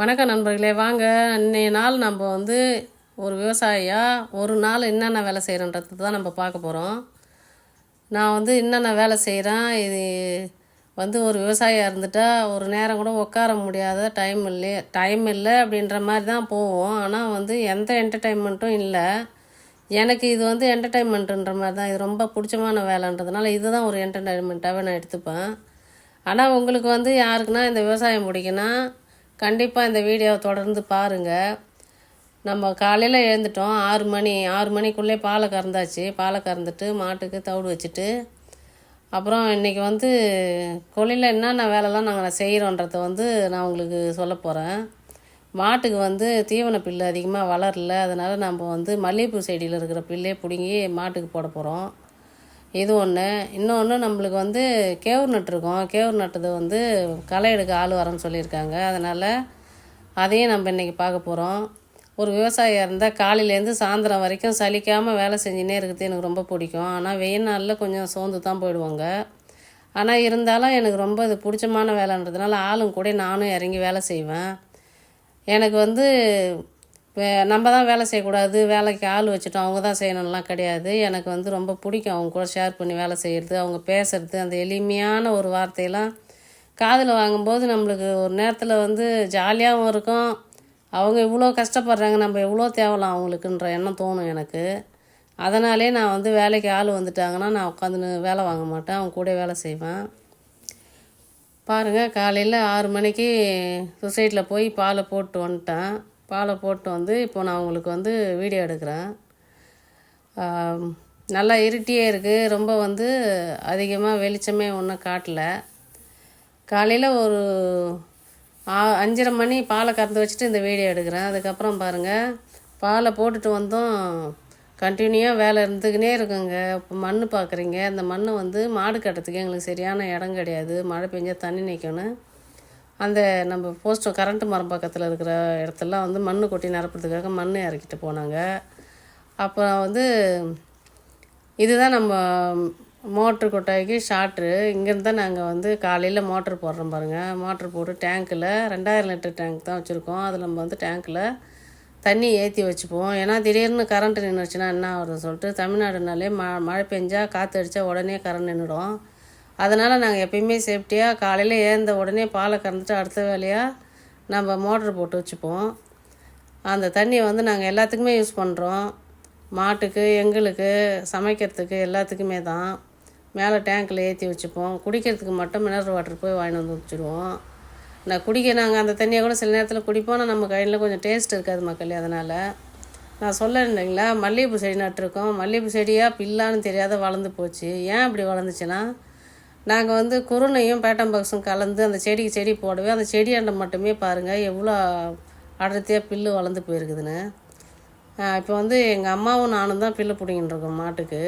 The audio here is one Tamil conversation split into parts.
வணக்கம் நண்பர்களே, வாங்க இன்றைய நாள் நம்ம வந்து ஒரு விவசாயியாக ஒரு நாள் என்னென்ன வேலை செய்கிறன்றது தான் நம்ம பார்க்க போகிறோம். நான் வந்து என்னென்ன வேலை செய்கிறேன், இது வந்து ஒரு விவசாயியாக இருந்துட்டால் ஒரு நேரம் கூட உட்கார முடியாத டைம் இல்லை அப்படின்ற மாதிரி தான் போவோம். ஆனால் வந்து எந்த என்டர்டெயின்மெண்ட்டும் இல்லை. எனக்கு இது வந்து என்டர்டெயின்மெண்ட்டுன்ற மாதிரி தான். இது ரொம்ப பிடிச்சமான வேலைன்றதுனால இதுதான் ஒரு என்டர்டெயின்மெண்ட்டாகவே நான் எடுத்துப்பேன். ஆனால் உங்களுக்கு வந்து யாருக்குன்னா இந்த விவசாயம் பிடிக்குன்னா கண்டிப்பாக இந்த வீடியோவை தொடர்ந்து பாருங்கள். நம்ம காலையில் எழுந்துட்டோம், 6 மணிக்குள்ளே பாலை கறந்தாச்சு. பாலை கறந்துட்டு மாட்டுக்கு தவிடு வச்சுட்டு அப்புறம் இன்றைக்கி வந்து கொல்லையில் என்னென்ன வேலைலாம் நாங்கள் செய்கிறோன்றத வந்து நான் உங்களுக்கு சொல்ல போகிறேன். மாட்டுக்கு வந்து தீவன புல் அதிகமாக வளரல, அதனால் நம்ம வந்து மல்லிகைப்பூ செடியில் இருக்கிற புல்லே பிடுங்கி மாட்டுக்கு போட போகிறோம். இது ஒன்று. இன்னொன்று, நம்மளுக்கு வந்து கேவுர் நட்டுருக்கோம். கேவுர் நட்டது வந்து களை எடுக்க ஆள் வரேன்னு சொல்லியிருக்காங்க. அதனால் அதையும் நம்ம இன்றைக்கி பார்க்க போகிறோம். ஒரு விவசாயியாக இருந்தால் காலையிலேருந்து சாயந்தரம் வரைக்கும் சலிக்காமல் வேலை செஞ்சுனே இருக்கிறது எனக்கு ரொம்ப பிடிக்கும். ஆனால் வெயில் நாளில் கொஞ்சம் சோர்ந்து தான் போயிடுவாங்க. ஆனால் இருந்தாலும் எனக்கு ரொம்ப இது பிடிச்சமான வேலைன்றதுனால ஆளுங்க கூட நானும் இறங்கி வேலை செய்வேன். எனக்கு வந்து நம்ம தான் வேலை செய்யக்கூடாது, வேலைக்கு ஆள் வச்சுட்டோம் அவங்க தான் செய்யணும்லாம் கிடையாது. எனக்கு வந்து ரொம்ப பிடிக்கும் அவங்க கூட ஷேர் பண்ணி வேலை செய்கிறது, அவங்க பேசுகிறது, அந்த எளிமையான ஒரு வார்த்தையெல்லாம் காதில் வாங்கும்போது நம்மளுக்கு ஒரு நேரத்தில் வந்து ஜாலியாகவும் இருக்கும். அவங்க இவ்வளோ கஷ்டப்படுறாங்க, நம்ம எவ்வளோ தேவலாம் அவங்களுக்குன்ற எண்ணம் தோணும் எனக்கு. அதனாலே நான் வந்து வேலைக்கு ஆள் வந்துட்டாங்கன்னா நான் உட்காந்துன்னு வேலை வாங்க மாட்டேன், அவங்க கூட வேலை செய்வேன். பாருங்கள், காலையில் 6 மணிக்கு சொசைட்டியில் போய் பாலை போட்டு வந்துட்டேன். பாலை போட்டு வந்து இப்போ நான் உங்களுக்கு வந்து வீடியோ எடுக்கிறேன். நல்லா இருட்டியே இருக்குது, ரொம்ப வந்து அதிகமாக வெளிச்சமே ஒன்றும் காட்டல. காலையில் ஒரு 5:30 மணி பாலை கறந்து வச்சுட்டு இந்த வீடியோ எடுக்கிறேன். அதுக்கப்புறம் பாருங்கள், பாலை போட்டுட்டு வந்தோம், கண்டினியூவாக வேலை இருந்துக்கினே இருக்குங்க. இப்போ மண் பார்க்குறீங்க, இந்த மண் வந்து மாடு கட்டுறதுக்கு எங்களுக்கு சரியான இடம் கிடையாது. மழை பெஞ்சால் தண்ணி நிற்கணும். அந்த நம்ம கரண்ட்டு மரம் பக்கத்தில் இருக்கிற இடத்துலாம் வந்து மண் கொட்டி நிரப்புறதுக்காக மண் இறக்கிட்டு போனாங்க. அப்புறம் வந்து இதுதான் நம்ம மோட்ரு கொட்டாய்க்கு ஷார்ட்ரு. இங்கேருந்து தான் நாங்கள் வந்து காலையில் மோட்ரு போடுறோம் பாருங்கள். மோட்ரு போட்டு டேங்க்கில் 2000 லிட்டர் டேங்க் தான் வச்சுருக்கோம். அதில் நம்ம வந்து டேங்க்கில் தண்ணி ஏற்றி வச்சுப்போம். ஏன்னா திடீர்னு கரண்ட்டு நின்றுச்சுன்னா என்ன ஆகுதுன்னு சொல்லிட்டு, தமிழ்நாடுனாலே மழை பெஞ்சால் காற்று அடித்தா உடனே கரண்ட் நின்றுடும். அதனால் நாங்கள் எப்பயுமே சேஃப்டியாக காலையில் ஏந்த உடனே பாலை கறந்துட்டு அடுத்த வேலையாக நம்ம மோட்ரு போட்டு வச்சுப்போம். அந்த தண்ணியை வந்து நாங்கள் எல்லாத்துக்குமே யூஸ் பண்ணுறோம். மாட்டுக்கு, எங்களுக்கு, சமைக்கிறதுக்கு எல்லாத்துக்குமே தான். மேலே டேங்க்கில் ஏற்றி வச்சுப்போம். குடிக்கிறதுக்கு மட்டும் மினரல் வாட்டர் போய் வாங்கிட்டு வந்து வச்சுருவோம். நாங்கள் அந்த தண்ணியை கூட சில நேரத்தில் குடிப்போம். ஆனால் நம்ம கையில் கொஞ்சம் டேஸ்ட் இருக்காது மக்களே. அதனால் நான் சொல்ல இல்லைங்களா, மல்லிகைப்பூ செடி நட்டுருக்கோம். மல்லிகைப்பூ செடியாக பில்லான்னு தெரியாத வளர்ந்து போச்சு. ஏன் அப்படி வளர்ந்துச்சுன்னா, நாங்கள் வந்து குருணையும் பேட்டம்பாக்ஸும் கலந்து அந்த செடி போடவே அந்த செடியாண்ட மட்டுமே பாருங்கள் எவ்வளோ அடர்த்தியாக புல்லு வளர்ந்து போயிருக்குதுன்னு. இப்போ வந்து எங்கள் அம்மாவும் நானும் தான் புல்லு பிடிங்கிட்டு இருக்கோம் மாட்டுக்கு.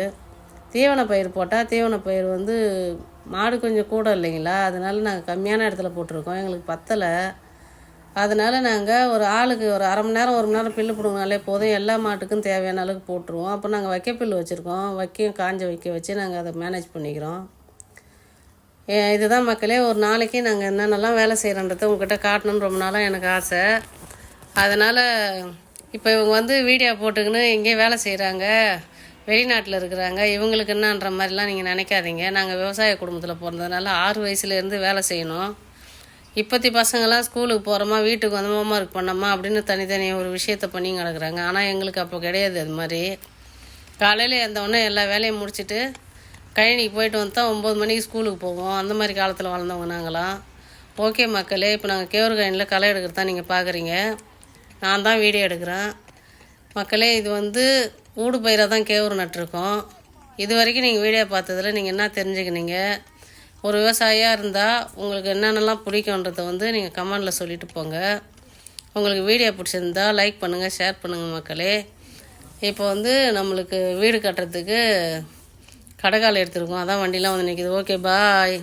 தீவன பயிர் போட்டால் தீவன பயிர் வந்து மாடு கொஞ்சம் கூட இல்லைங்களா, அதனால நாங்கள் கம்மியான இடத்துல போட்டிருக்கோம், எங்களுக்கு பத்தலை. அதனால் நாங்கள் ஒரு ஆளுக்கு ஒரு 1/2 மணி நேரம் 1 மணி நேரம் புல்லு பிடுங்கினாலே போதும், எல்லா மாட்டுக்கும் தேவையான அளவுக்கு போட்டுருவோம். அப்போ நாங்கள் வைக்கப்புல் வச்சுருக்கோம், காஞ்ச வைக்க வச்சு நாங்கள் அதை மேனேஜ் பண்ணிக்கிறோம். இதுதான் மக்களே, ஒரு நாளைக்கு நாங்கள் என்னென்னலாம் வேலை செய்கிறோன்றதை உங்கள்கிட்ட காட்டணுன்னு ரொம்ப நாளாக எனக்கு ஆசை. அதனால் இப்போ இவங்க வந்து வீடியோ போட்டுக்கின்னு எங்கேயும் வேலை செய்கிறாங்க, வெளிநாட்டில் இருக்கிறாங்க, இவங்களுக்கு என்னன்ற மாதிரிலாம் நீங்கள் நினைக்காதீங்க. நாங்கள் விவசாய குடும்பத்தில் பிறந்ததுனால 6 வயசுலேருந்து வேலை செய்யணும். இப்போத்தி பசங்களாம் ஸ்கூலுக்கு போகிறோமா, வீட்டுக்கு வந்து ஹோம்ஒர்க் பண்ணோமா அப்படின்னு தனித்தனி ஒரு விஷயத்தை பண்ணி கிடக்குறாங்க. ஆனால் எங்களுக்கு அப்போ கிடையாது. அது மாதிரி காலையில் எழுந்தவுடனே எல்லா வேலையும் முடிச்சுட்டு கழனிக்கு போயிட்டு வந்து தான் 9 மணிக்கு ஸ்கூலுக்கு போவோம். அந்த மாதிரி காலத்தில் வளர்ந்தவங்க நாங்களாம். ஓகே மக்களே, இப்போ நாங்கள் கேவுர் கழனியில் களை எடுக்கிறது தான் நீங்கள் பார்க்குறீங்க. நான் தான் வீடியோ எடுக்கிறேன் மக்களே. இது வந்து ஊடு பயிராக தான் கேவுர் நட்டுருக்கோம். இது வரைக்கும் நீங்கள் வீடியோ பார்த்ததில் நீங்கள் என்ன தெரிஞ்சுக்கினீங்க? ஒரு விவசாயியாக இருந்தால் உங்களுக்கு என்னென்னலாம் பிடிக்குன்றதை வந்து நீங்கள் கமெண்டில் சொல்லிட்டு போங்க. உங்களுக்கு வீடியோ பிடிச்சிருந்தா லைக் பண்ணுங்கள், ஷேர் பண்ணுங்கள் மக்களே. இப்போ வந்து நம்மளுக்கு வீடு கட்டுறதுக்கு கடைக்கால் எடுத்துருக்கோம், அதான் வண்டிலாம் வந்து நிற்கிது. ஓகே, பாய்.